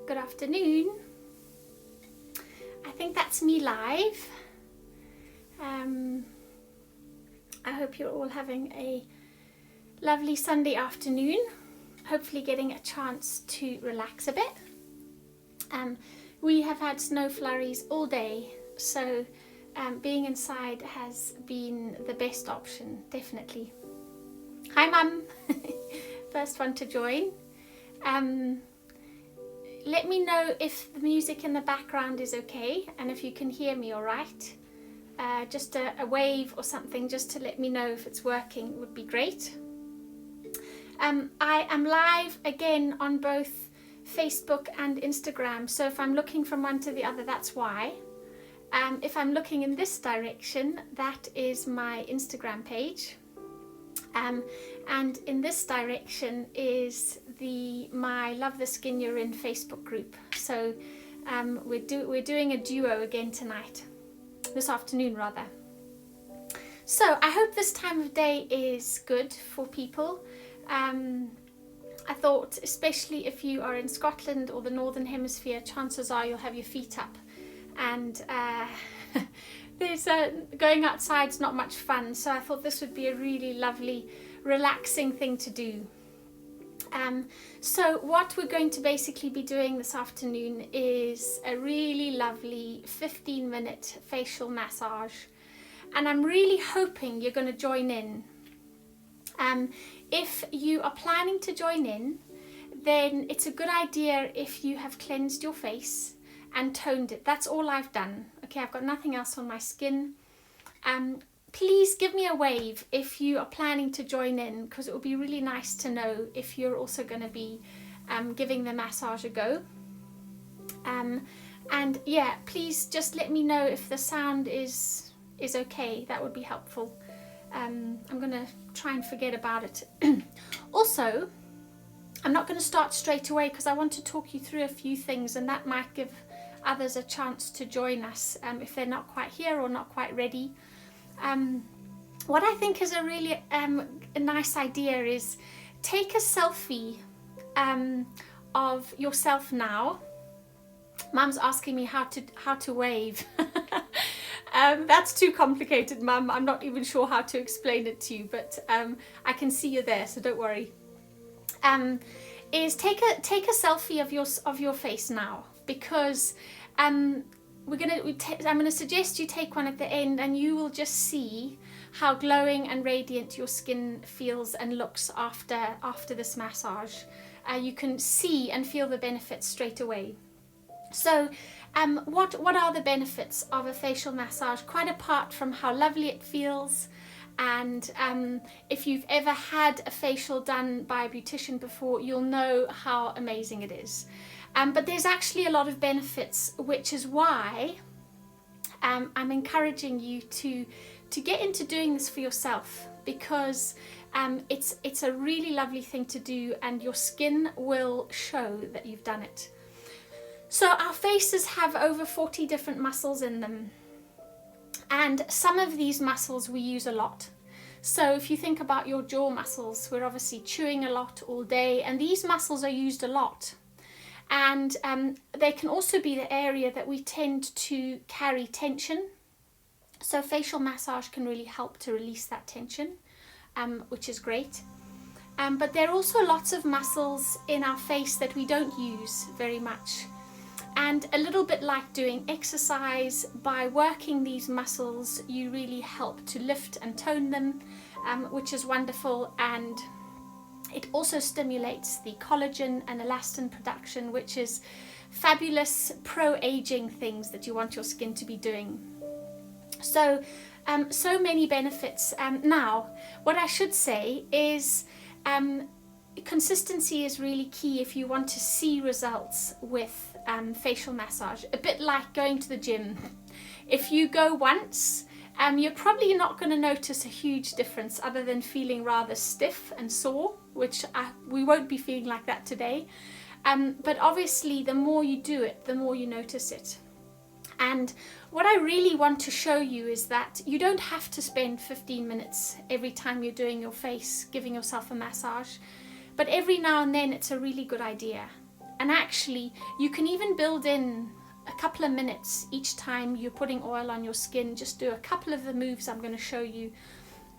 Good afternoon. I think that's me live. I hope you're all having a lovely Sunday afternoon. Hopefully getting a chance to relax a bit. We have had snow flurries all day, so being inside has been the best option, definitely. Hi Mum, first one to join. Let me know if the music in the background is okay and if you can hear me all right. Just a wave or something just to let me know if it's working would be great. I am live again on both Facebook and Instagram, so if I'm looking from one to the other, that's why. If I'm looking in this direction, that is my Instagram page. And in this direction is my Love the Skin You're In Facebook group. So we're doing a duo again tonight, this afternoon rather. So I hope this time of day is good for people. I thought, especially if you are in Scotland or the Northern Hemisphere, chances are you'll have your feet up. And going outside's not much fun, so I thought this would be a really lovely, relaxing thing to do. So what we're going to basically be doing this afternoon is a really lovely 15-minute facial massage, and I'm really hoping you're going to join in. If you are planning to join in, then it's a good idea if you have cleansed your face and toned it. That's all I've done. Okay, I've got nothing else on my skin. Please give me a wave if you are planning to join in, because it would be really nice to know if you're also going to be giving the massage a go. And yeah, please just let me know if the sound is okay. That would be helpful. I'm going to try and forget about it. Also, I'm not going to start straight away because I want to talk you through a few things, and that might give others a chance to join us if they're not quite here or not quite ready. What I think is a really a nice idea is take a selfie of yourself now. Mum's asking me how to wave. That's too complicated, Mum. I'm not even sure how to explain it to you, but I can see you there, so don't worry. Is take a selfie of your face now, because I'm going to suggest you take one at the end, and you will just see how glowing and radiant your skin feels and looks after this massage. You can see and feel the benefits straight away. So what are the benefits of a facial massage, quite apart from how lovely it feels? And if you've ever had a facial done by a beautician before, you'll know how amazing it is. But there's actually a lot of benefits, which is why I'm encouraging you to get into doing this for yourself, because it's a really lovely thing to do, and your skin will show that you've done it. So our faces have over 40 different muscles in them, and some of these muscles we use a lot. So if you think about your jaw muscles, we're obviously chewing a lot all day, and these muscles are used a lot. And they can also be the area that we tend to carry tension. So facial massage can really help to release that tension, which is great. But there are also lots of muscles in our face that we don't use very much. And a little bit like doing exercise, by working these muscles, you really help to lift and tone them, which is wonderful. And it also stimulates the collagen and elastin production, which is fabulous pro-aging things that you want your skin to be doing. So many benefits. Now, what I should say is consistency is really key if you want to see results with facial massage. A bit like going to the gym. If you go once, you're probably not going to notice a huge difference other than feeling rather stiff and sore, which we won't be feeling like that today. But obviously the more you do it, the more you notice it. And what I really want to show you is that you don't have to spend 15 minutes every time you're doing your face, giving yourself a massage. But every now and then it's a really good idea. And actually, you can even build in a couple of minutes each time you're putting oil on your skin. Just do a couple of the moves I'm going to show you,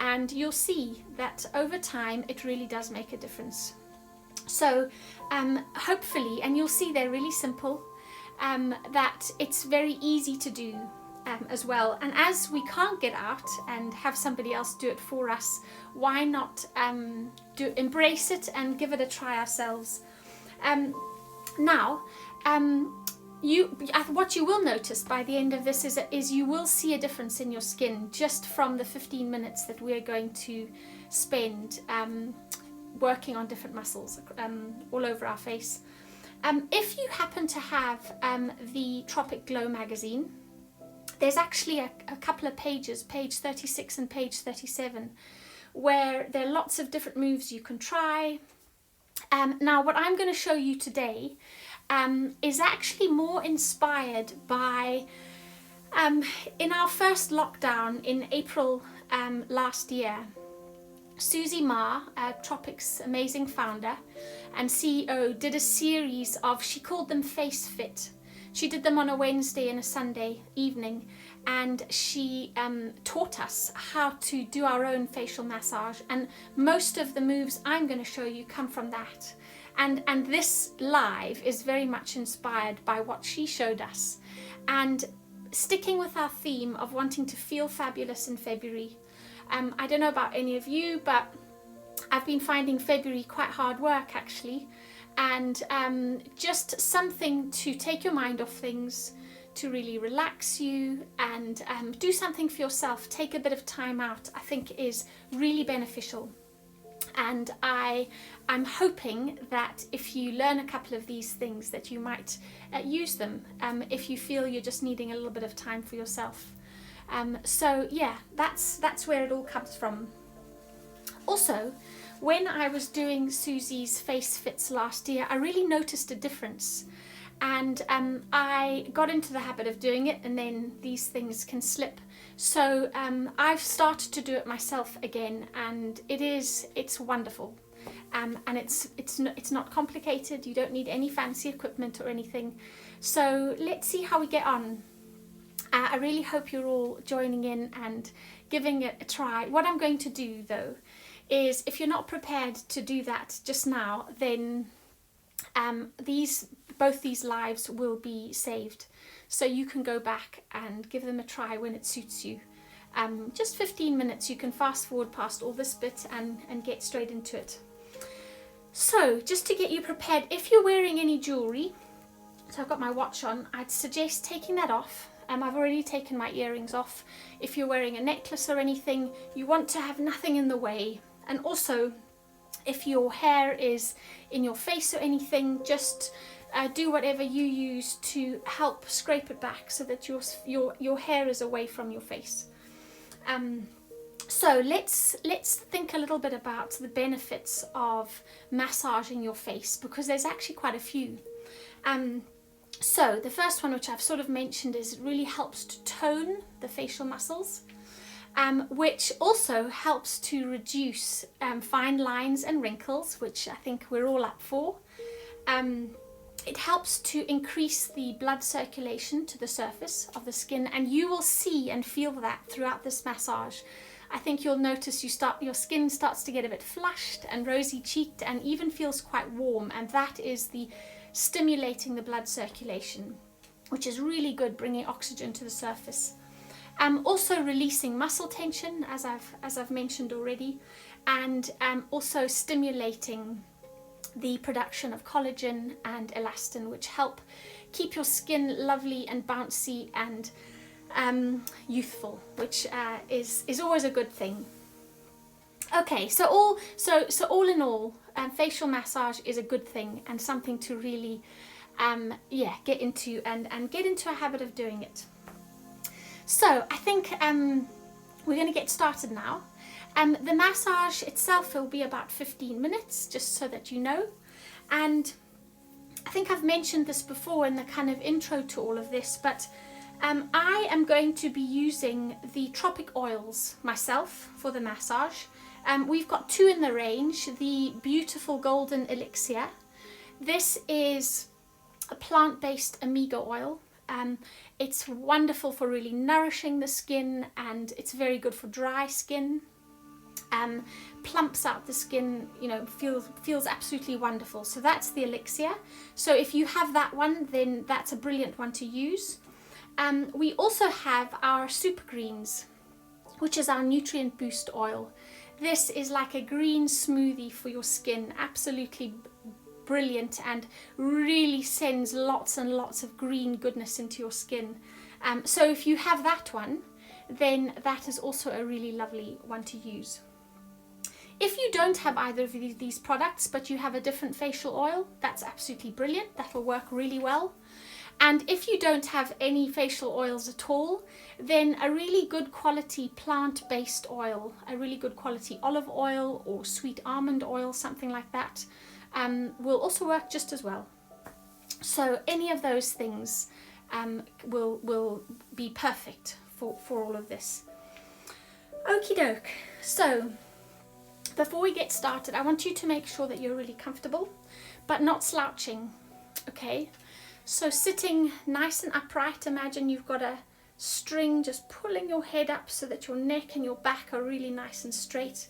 and you'll see that over time it really does make a difference. So hopefully, and you'll see they're really simple, that it's very easy to do as well. And as we can't get out and have somebody else do it for us, why not embrace it and give it a try ourselves. Now, what you will notice by the end of this is you will see a difference in your skin just from the 15 minutes that we're going to spend working on different muscles all over our face. If you happen to have the Tropic Glow magazine, there's actually a couple of pages, page 36 and page 37, where there are lots of different moves you can try. Now, what I'm going to show you today is actually more inspired by, in our first lockdown in April last year, Susie Ma, Tropic's amazing founder and CEO, did a series of, she called them Face Fit. She did them on a Wednesday and a Sunday evening, and she taught us how to do our own facial massage, and most of the moves I'm going to show you come from that. And this live is very much inspired by what she showed us. And sticking with our theme of wanting to feel fabulous in February, I don't know about any of you, but I've been finding February quite hard work actually, and just something to take your mind off things, to really relax you, and do something for yourself. Take a bit of time out, I think is really beneficial. And I'm hoping that if you learn a couple of these things that you might use them if you feel you're just needing a little bit of time for yourself. So yeah, that's where it all comes from. Also, when I was doing Susie's face fits last year, I really noticed a difference, and I got into the habit of doing it, and then these things can slip. So I've started to do it myself again, and it's wonderful, and it's not complicated. You don't need any fancy equipment or anything. So let's see how we get on. I really hope you're all joining in and giving it a try. What I'm going to do though is, if you're not prepared to do that just now, then both these lives will be saved, so you can go back and give them a try when it suits you. Just 15 minutes, you can fast forward past all this bit and get straight into it. So just to get you prepared, if you're wearing any jewellery, so I've got my watch on, I'd suggest taking that off. I've already taken my earrings off. If you're wearing a necklace or anything, you want to have nothing in the way. And also, if your hair is in your face or anything, just do whatever you use to help scrape it back so that your hair is away from your face. So let's think a little bit about the benefits of massaging your face, because there's actually quite a few. So the first one, which I've sort of mentioned, is it really helps to tone the facial muscles, which also helps to reduce fine lines and wrinkles, which I think we're all up for. It helps to increase the blood circulation to the surface of the skin, and you will see and feel that throughout this massage. I think you'll notice your skin starts to get a bit flushed and rosy cheeked, and even feels quite warm, and that is the stimulating the blood circulation, which is really good, bringing oxygen to the surface. Also releasing muscle tension, as I've mentioned already, and also stimulating the production of collagen and elastin, which help keep your skin lovely and bouncy and youthful, which is always a good thing. Okay, so all in all, facial massage is a good thing and something to really get into and get into a habit of doing it. So I think we're going to get started now. The massage itself will be about 15 minutes, just so that you know. And I think I've mentioned this before in the kind of intro to all of this, but I am going to be using the Tropic oils myself for the massage. We've got two in the range, the beautiful golden Elixir. This is a plant-based omega oil. It's wonderful for really nourishing the skin, and it's very good for dry skin. Plumps out the skin, you know, feels absolutely wonderful. So that's the Elixir. So if you have that one, then that's a brilliant one to use. We also have our Super Greens, which is our nutrient boost oil. This is like a green smoothie for your skin, absolutely brilliant, and really sends lots and lots of green goodness into your skin. So if you have that one, then that is also a really lovely one to use. If you don't have either of these products, but you have a different facial oil, that's absolutely brilliant. That'll work really well. And if you don't have any facial oils at all, then a really good quality plant-based oil, a really good quality olive oil or sweet almond oil, something like that, will also work just as well. So any of those things will be perfect for all of this. Okie doke. So before we get started, I want you to make sure that you're really comfortable, but not slouching, okay? So sitting nice and upright. Imagine you've got a string just pulling your head up so that your neck and your back are really nice and straight.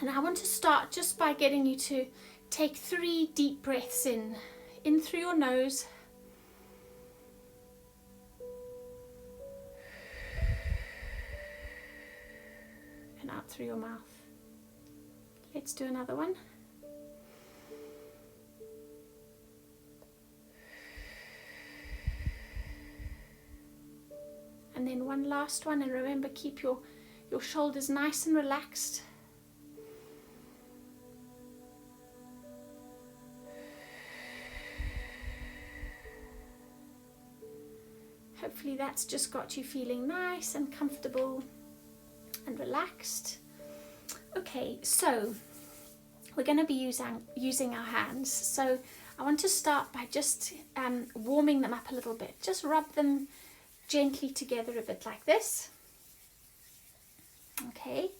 And I want to start just by getting you to take 3 deep breaths in through your nose, and out through your mouth. Let's do another one. And then one last one, and remember, keep your shoulders nice and relaxed. Hopefully that's just got you feeling nice and comfortable and relaxed. Okay, so we're going to be using our hands. So I want to start by just warming them up a little bit. Just rub them gently together a bit like this. Okay,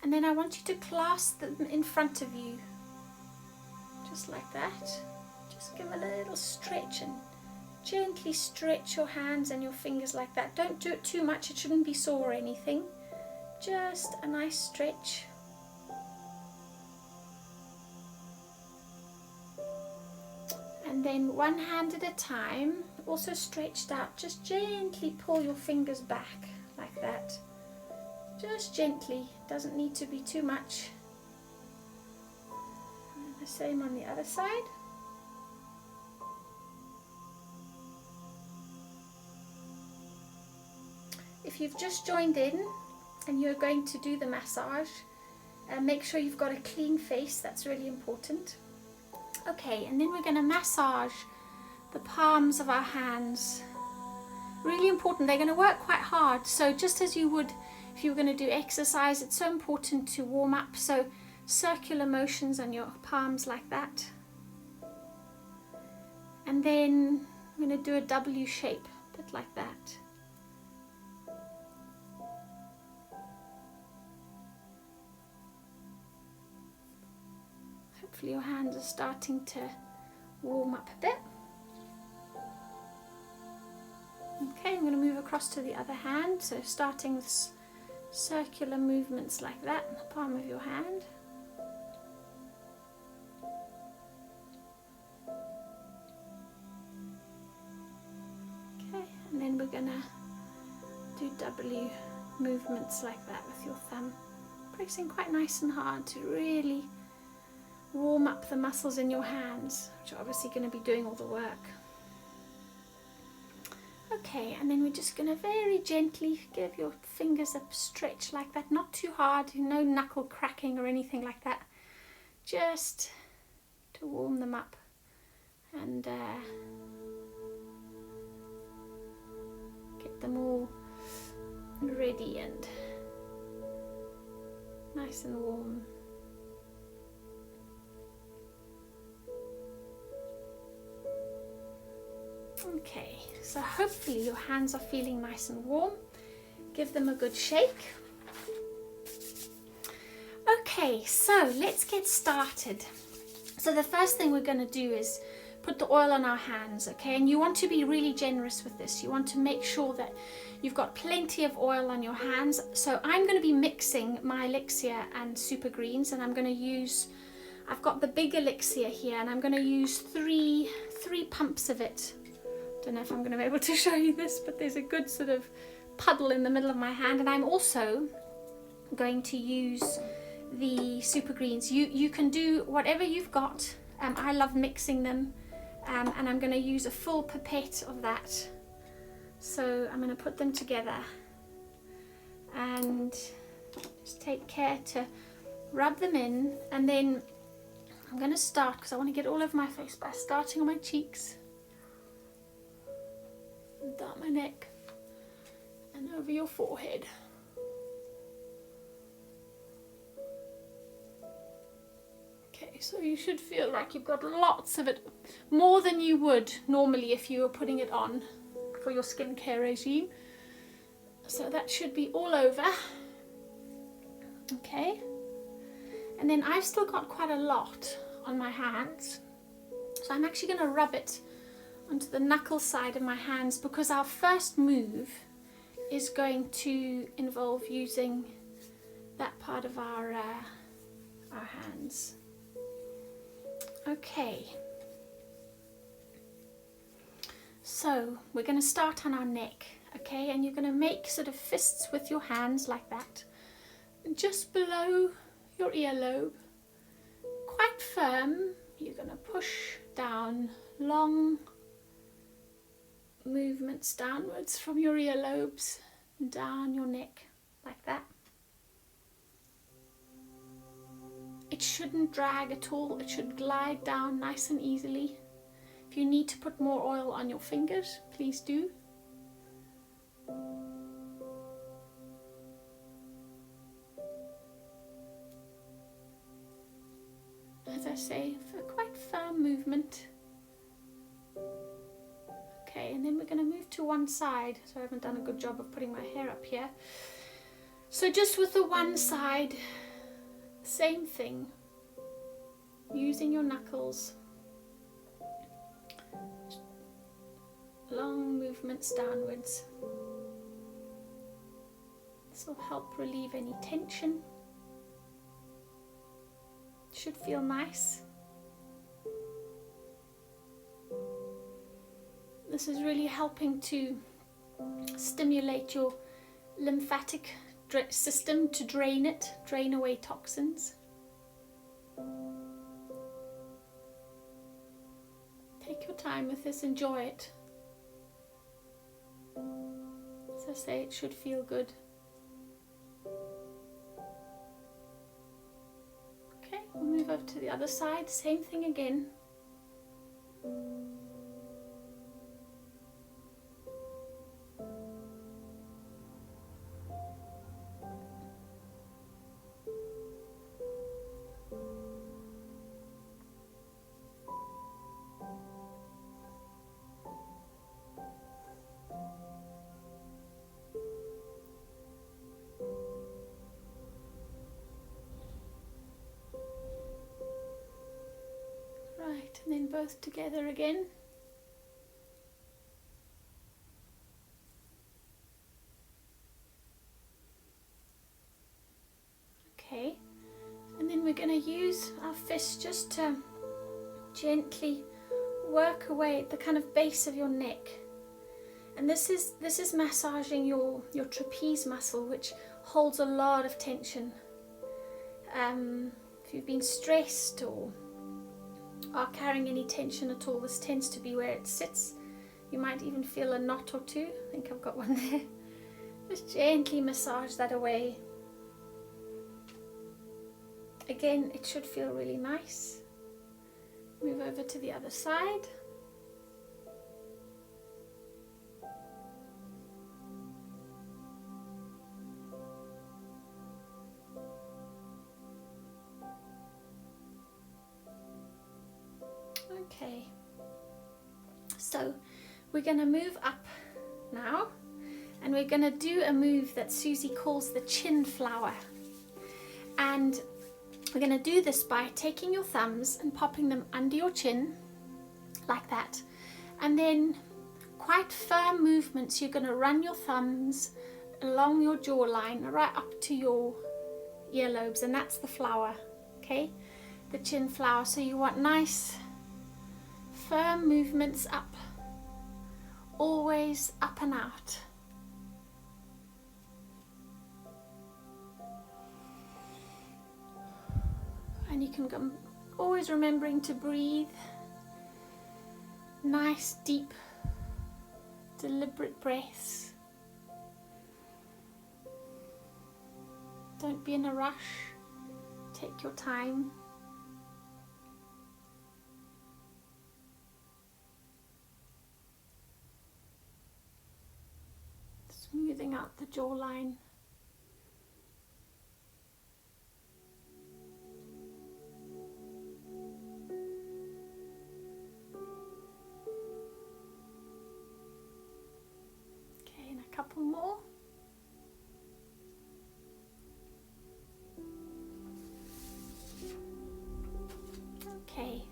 and then I want you to clasp them in front of you, just like that. Just give them a little stretch and gently stretch your hands and your fingers like that. Don't do it too much, it shouldn't be sore or anything. Just a nice stretch. And then one hand at a time, also stretched out, just gently pull your fingers back like that. Just gently, doesn't need to be too much. And the same on the other side. If you've just joined in and you're going to do the massage, make sure you've got a clean face, that's really important. Okay, and then we're going to massage the palms of our hands. Really important, they're going to work quite hard, so just as you would if you were going to do exercise, it's so important to warm up. So circular motions on your palms like that. And then I'm going to do a W shape, a bit like that. Hopefully your hands are starting to warm up a bit. Okay, I'm going to move across to the other hand, so starting with circular movements like that in the palm of your hand. Okay, and then we're going to do W movements like that with your thumb, pressing quite nice and hard to really warm up the muscles in your hands, which are obviously going to be doing all the work. Okay, and then we're just going to very gently give your fingers a stretch like that, not too hard, no knuckle cracking or anything like that, just to warm them up and get them all ready and nice and warm. Okay, so hopefully your hands are feeling nice and warm. Give them a good shake. Okay, so let's get started. So the first thing we're going to do is put put the oil on our hands, okay? And you want to be really generous with this. You want to make sure that you've got plenty of oil on your hands. So I'm going to be mixing my Elixir and Super Greens, and I'm going to use, I've got the big Elixir here, and I'm going to use three pumps of it. Don't know if I'm going to be able to show you this, but there's a good sort of puddle in the middle of my hand. And I'm also going to use the Super Greens. You can do whatever you've got. I love mixing them, and I'm going to use a full pipette of that. So I'm going to put them together and just take care to rub them in, and then I'm going to start, because I want to get all over my face, by starting on my cheeks, and down my neck and over your forehead. Okay, so you should feel like you've got lots of it, more than you would normally if you were putting it on for your skincare regime. So that should be all over. Okay, and then I've still got quite a lot on my hands, so I'm actually going to rub it onto the knuckle side of my hands, because our first move is going to involve using that part of our hands. Okay, so we're going to start on our neck, okay, and you're going to make sort of fists with your hands like that, just below your earlobe, quite firm. You're going to push down, long movements downwards from your earlobes down your neck like that. It shouldn't drag at all. It should glide down nice and easily. If you need to put more oil on your fingers, please do. As I say, a quite firm movement. Okay, and then we're going to move to one side. So I haven't done a good job of putting my hair up here. So just with the one side, same thing, using your knuckles, long movements downwards. This will help relieve any tension. Should feel nice. This is really helping to stimulate your lymphatic system, to drain away toxins. Take your time with this, enjoy it. As I say, it should feel good. Okay, we'll move over to the other side, same thing again. Right, and then both together again. Okay, and then we're going to use our fists just to gently work away at the kind of base of your neck. And this is massaging your trapeze muscle, which holds a lot of tension. If you've been stressed or are carrying any tension at all, this tends to be where it sits. You might even feel a knot or two. I think I've got one there. Just gently massage that away. Again, it should feel really nice. Move over to the other side. Okay, so we're going to move up now, and we're going to do a move that Susie calls the chin flower. And we're going to do this by taking your thumbs and popping them under your chin like that. And then quite firm movements. You're going to run your thumbs along your jawline right up to your earlobes, and that's the flower, okay, the chin flower. So you want nice firm movements up, always up and out. And you can go, always remembering to breathe, nice deep deliberate breaths. Don't be in a rush, take your time. Smoothing out the jawline. Okay, and a couple more. Okay,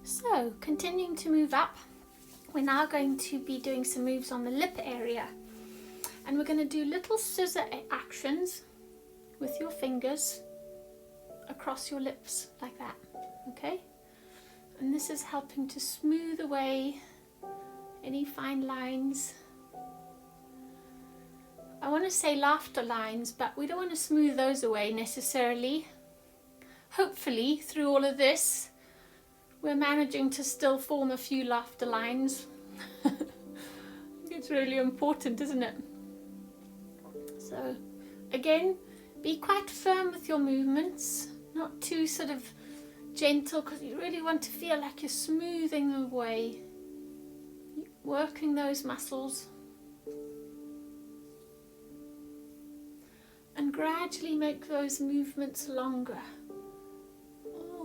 so continuing to move up, we're now going to be doing some moves on the lip area, and we're going to do little scissor actions with your fingers across your lips like that, okay? And this is helping to smooth away any fine lines. I want to say laughter lines, but we don't want to smooth those away necessarily. Hopefully, through all of this, we're managing to still form a few laughter lines. It's really important, isn't it? So, again, be quite firm with your movements, not too sort of gentle, because you really want to feel like you're smoothing them away, working those muscles. And gradually make those movements longer.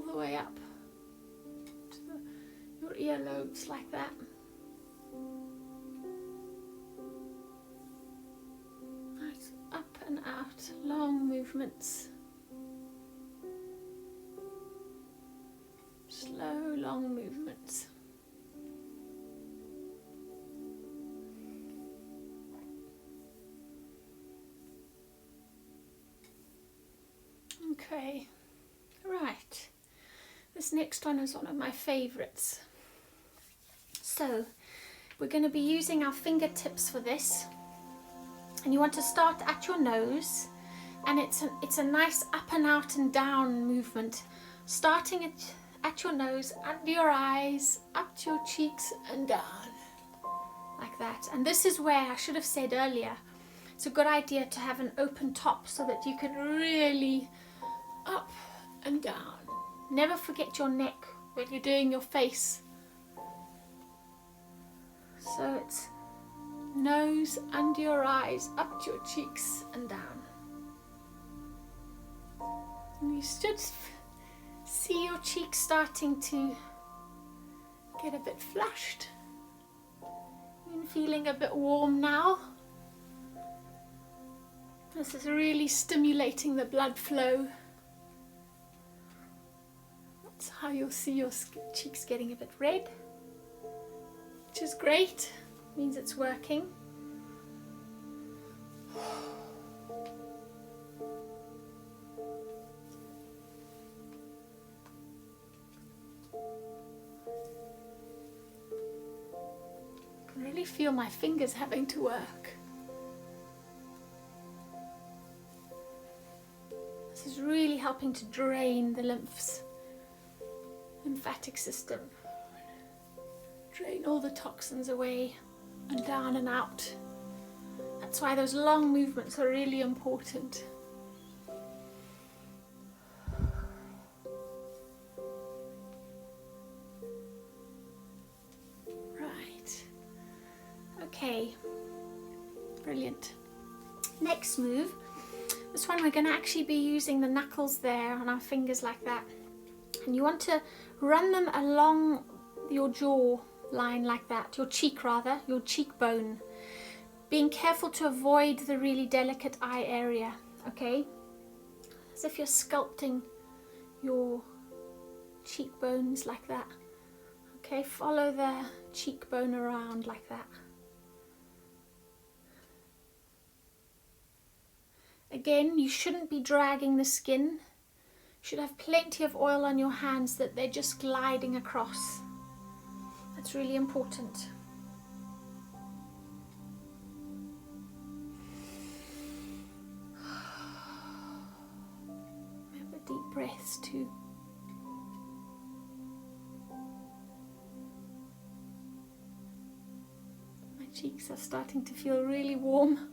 The way up to your earlobes like that. Nice up and out, long movements. Slow, long movements. Okay, right. This next one is one of my favorites. So we're going to be using our fingertips for this, and you want to start at your nose, and it's a nice up and out and down movement, starting at your nose, under your eyes, up to your cheeks and down like that. And this is where I should have said earlier, it's a good idea to have an open top so that you can really up and down. Never forget your neck when you're doing your face. So it's nose, under your eyes, up to your cheeks and down. And you should see your cheeks starting to get a bit flushed. You're feeling a bit warm now. This is really stimulating the blood flow. That's how you'll see your cheeks getting a bit red, which is great, means it's working. I can really feel my fingers having to work. This is really helping to drain the lymphatic system. Drain all the toxins away and down and out. That's why those long movements are really important. Right. Okay. Brilliant. Next move. This one we're going to actually be using the knuckles there on our fingers like that. And you want to run them along your jaw line like that, your cheek rather, your cheekbone. Being careful to avoid the really delicate eye area, okay? As if you're sculpting your cheekbones like that, Okay, follow the cheekbone around like that. Again, you shouldn't be dragging the skin. You should have plenty of oil on your hands that they're just gliding across. That's really important. Remember deep breaths too. My cheeks are starting to feel really warm.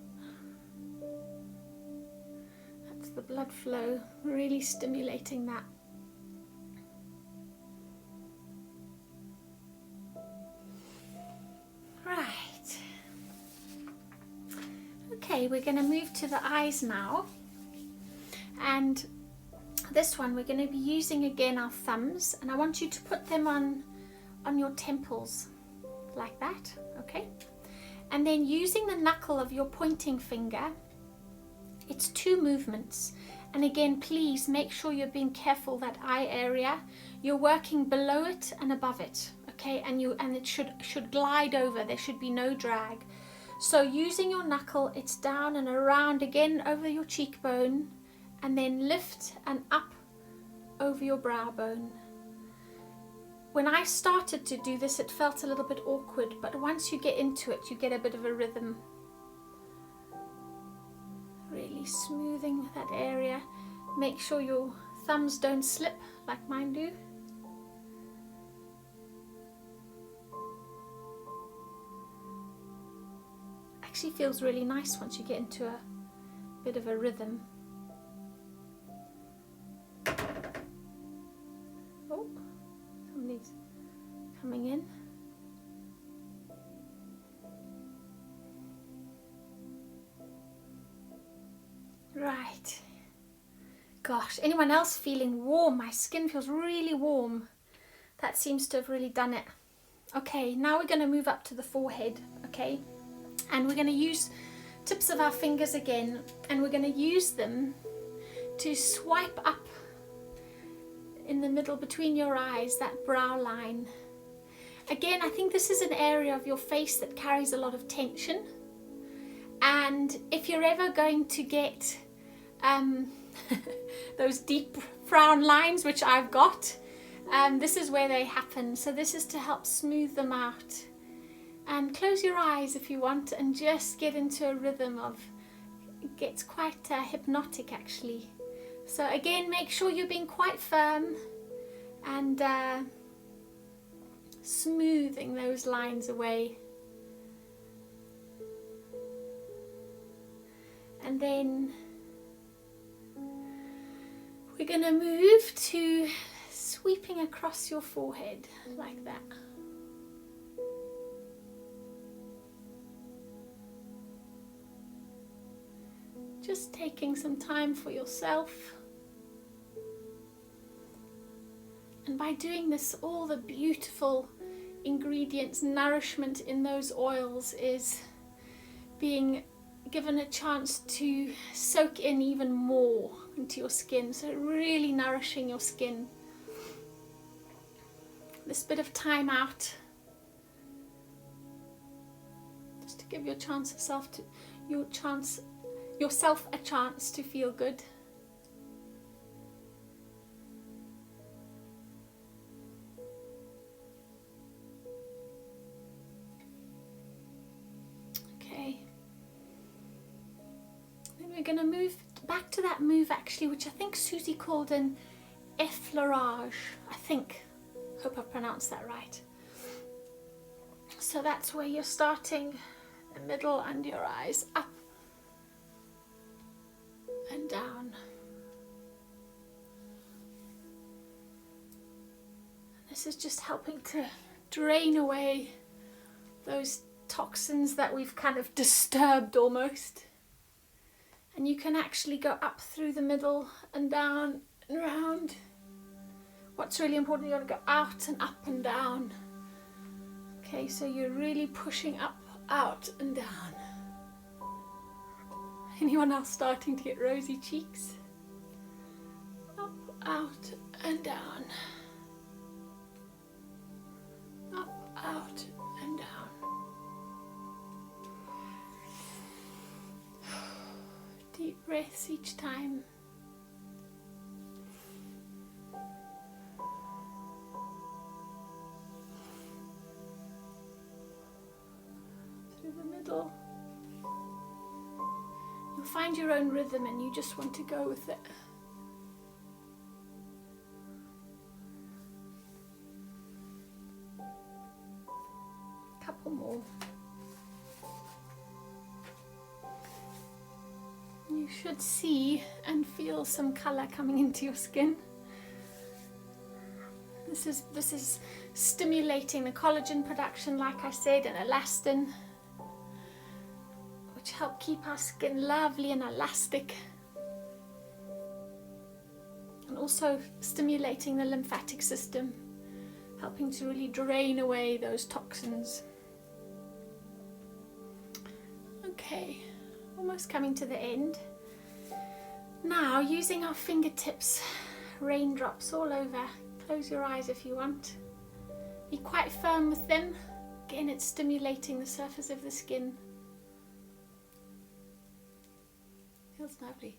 That's the blood flow, really stimulating that. Right. Okay, we're going to move to the eyes now. And this one we're going to be using again our thumbs, and I want you to put them on your temples like that, okay? And then using the knuckle of your pointing finger, it's 2 movements. And again, please make sure you're being careful that eye area. You're working below it and above it, okay? And it should glide over. There should be no drag. So using your knuckle, it's down and around again over your cheekbone, and then lift and up over your brow bone. When I started to do this, it felt a little bit awkward, but once you get into it, you get a bit of a rhythm. Really smoothing that area. Make sure your thumbs don't slip like mine do. Actually feels really nice once you get into a bit of a rhythm. Oh, somebody's coming in. Right. Gosh, anyone else feeling warm? My skin feels really warm. That seems to have really done it. Okay, now we're going to move up to the forehead, okay? And we're going to use tips of our fingers again, and we're going to use them to swipe up in the middle between your eyes, that brow line. Again, I think this is an area of your face that carries a lot of tension. And if you're ever going to get those deep frown lines, which I've got, this is where they happen. So this is to help smooth them out. And close your eyes if you want, and just get into a rhythm of, it gets quite hypnotic actually. So again, make sure you're being quite firm and smoothing those lines away. And then we're going to move to sweeping across your forehead like that. Just taking some time for yourself. And by doing this, all the beautiful ingredients, nourishment in those oils is being given a chance to soak in even more into your skin. So really nourishing your skin. This bit of time out, just to give yourself a chance to feel good. Okay. Then we're going to move back to that move actually, which I think Susie called an effleurage. I think. Hope I pronounced that right. So that's where you're starting the middle and your eyes up and down. This is just helping to drain away those toxins that we've kind of disturbed almost. And you can actually go up through the middle and down and round. What's really important, you want to go out and up and down. Okay, so you're really pushing up, out and down. Anyone else starting to get rosy cheeks? Up, out and down. breaths each time. Through the middle. You'll find your own rhythm and you just want to go with it. Couple more. You should see and feel some color coming into your skin. This is stimulating the collagen production, like I said, and elastin, which help keep our skin lovely and elastic. And also stimulating the lymphatic system, helping to really drain away those toxins. Okay, almost coming to the end. Now, using our fingertips, raindrops all over. Close your eyes if you want. Be quite firm with them. Again, it's stimulating the surface of the skin. Feels lovely.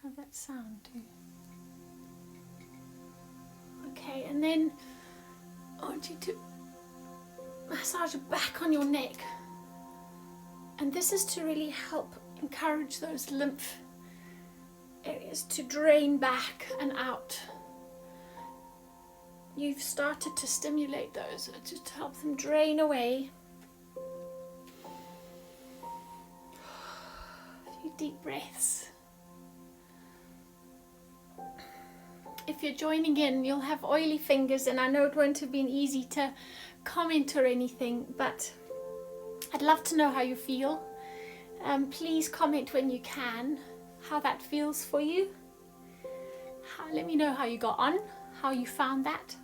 How's that sound too? Okay, and then I want you to massage back on your neck. And this is to really help encourage those lymph areas to drain back and out. You've started to stimulate those just to help them drain away. A few deep breaths. If you're joining in, you'll have oily fingers, and I know it won't have been easy to comment or anything, but I'd love to know how you feel. Please comment when you can how that feels for you. Let me know how you got on, how you found that.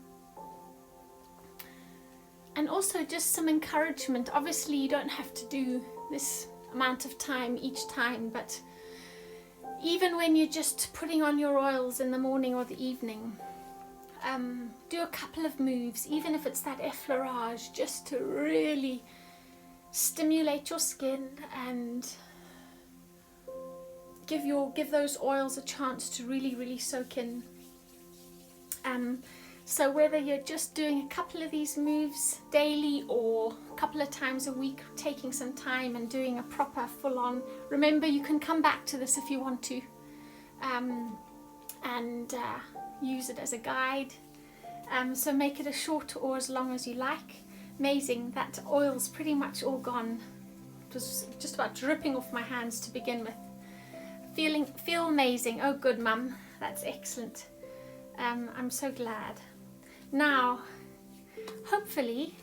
And also just some encouragement. Obviously you don't have to do this amount of time each time, but even when you're just putting on your oils in the morning or the evening, do a couple of moves, even if it's that effleurage, just to really stimulate your skin and give those oils a chance to really soak in. So whether you're just doing a couple of these moves daily or a couple of times a week, taking some time and doing a proper full-on, remember you can come back to this if you want to, and use it as a guide. So make it as short or as long as you like. Amazing, that oil's pretty much all gone. It was just about dripping off my hands to begin with. Feel amazing. Oh good mum, that's excellent. I'm so glad. Now hopefully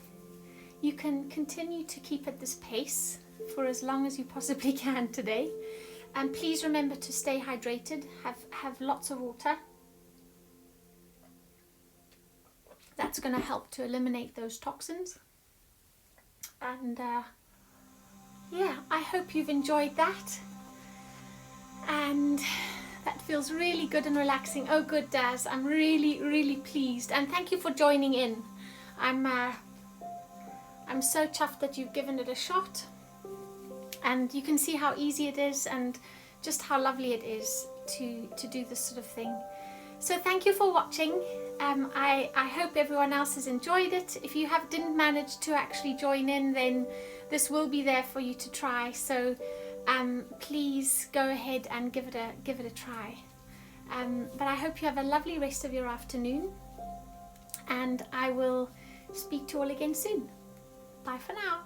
you can continue to keep at this pace for as long as you possibly can today, and please remember to stay hydrated. Have lots of water. That's going to help to eliminate those toxins. And yeah, I hope you've enjoyed that. And that feels really good and relaxing. Oh good, Daz, I'm really pleased. And thank you for joining in. I'm so chuffed that you've given it a shot. And you can see how easy it is and just how lovely it is to do this sort of thing. So thank you for watching. I hope everyone else has enjoyed it. If you didn't manage to actually join in, then this will be there for you to try. So please go ahead and give it a try. But I hope you have a lovely rest of your afternoon, and I will speak to you all again soon. Bye for now.